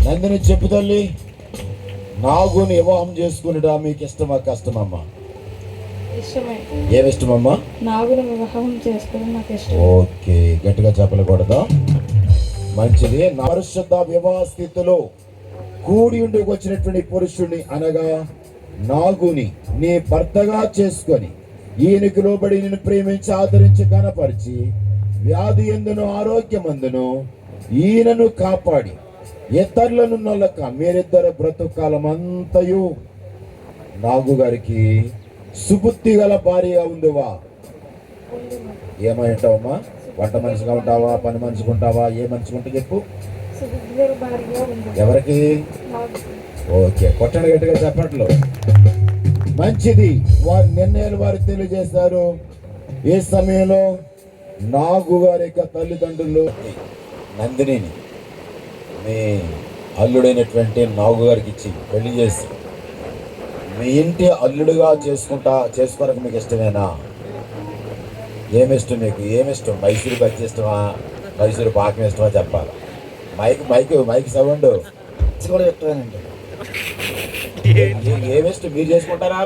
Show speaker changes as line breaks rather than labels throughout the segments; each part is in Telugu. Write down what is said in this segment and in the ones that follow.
నందిని చెప్పు తల్లి, నాగుని వివాహం చేసుకునేటా మీకు ఇష్టమా కష్టమమ్మా?
ఇష్టమే.
ఏమిష్టమమ్మా?
నాగుని వివాహం చేసుకోవడం నాకు ఇష్టం.
ఓకే, గట్టిగా చెప్పకూడదు. మంచిది. పరిశుద్ధ వివాహ స్థితిలో కూడి ఉండి వచ్చినటువంటి పురుషుడిని అనగా నాగుని నీ భర్తగా చేసుకొని ఈయనకు లోబడి నిన్ను ప్రేమించి ఆదరించి కనపరిచి వ్యాధి ఎందును ఆరోగ్యమందును ఈయనను కాపాడి ఇతరులను నొల్లక మీరిద్దరు బ్రతుకాలం అంతయు నాగు గారికి సుబుద్ధి గల భార్యగా ఉందివా? ఏమై ఉంటావమ్మా? వంట మనిషిగా ఉంటావా, పని మనిషిగా ఉంటావా, ఏ మనిషిగా ఉంటే చెప్పు. ఎవరికి? ఓకే, కొట్టండి గట్టిగా చెప్పట్లు. మంచిది. వారి నిర్ణయాలు వారు తెలియజేస్తారు. ఏ సమయంలో నాగు గారి యొక్క తల్లిదండ్రులు నందినిని మీ అల్లుడైనటువంటి నాగు గారికి ఇచ్చి పెళ్లి చేసి మీ ఇంటి అల్లుడుగా చేసుకోవడానికి మీకు ఇష్టమేనా? ఏమిష్టం మీకు? ఏమిష్టం? మైసూరు బజ్జి ఇష్టమా, మైసూరు పాకం ఇష్టమా చెప్పాలి. మైక్ సౌండ్
కూడా చెప్తానండి.
ఏమిష్టం? మీరు చేసుకుంటారా?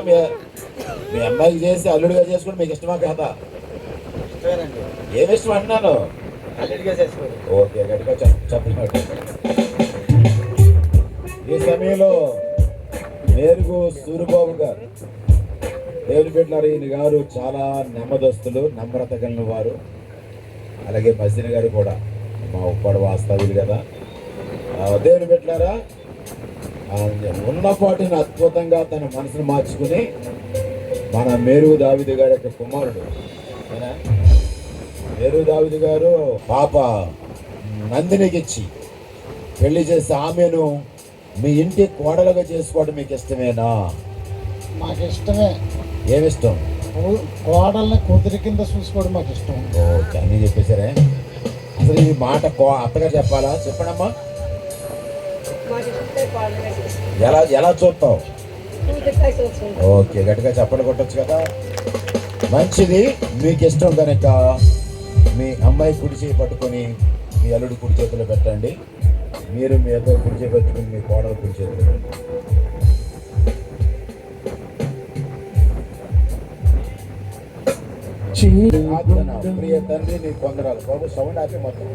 మీ అమ్మాయికి చేసి అల్లుడిగా చేసుకుంటే మీకు ఇష్టమా కదా? ఏమిష్టం అంటున్నాను. ఓకే, గట్టిగా చెప్పినట్టు. ఈ సమయంలో మేరుగు సూరిబాబు గారు, దేవుని బిడ్డలారు, ఈయన గారు చాలా నెమ్మదస్తులు, నమ్రత కలిగిన వారు. అలాగే మసీన్ గారు కూడా మా ఉప్పాడు వాస్తవ్యులు కదా. దేవుని బిడ్డలారా, ఉన్నపాటిని అద్భుతంగా తన మనసును మార్చుకుని మన మేరు దావిది గారి యొక్క కుమారుడు మేరు దావిది గారు పాప నందినికి ఇచ్చి పెళ్లి చేసి ఆమెను మీ ఇంటి కోడలుగా చేసుకోవడం మీకు ఇష్టమేనా?
మాకు ఇష్టమే.
ఏమిష్టం?
కోడల్ని కూతురి కింద చూసుకోవడం మాకు ఇష్టం.
ఓకే, అన్నీ చెప్పేశారే. అసలు ఈ మాట అత్తగారు చెప్పాలా? చెప్పండమ్మా. ఎలా చూస్తావు? ఓకే, గట్టిగా చెప్పండి, కొట్టచ్చు కదా. మంచిది. మీకు ఇష్టం కనుక మీ అమ్మాయి కుడి చేయి పట్టుకొని మీ అల్లుడు కుడి చేతిలో పెట్టండి. మీరు మీ అబ్బాయి కుడి చేయి పట్టుకుని మీ కోడలు కుడి చేతిలో పెట్టండి. ప్రియ తండ్రి నీ కొందరాలు బాబు. సౌండ్ ఆపి మొత్తం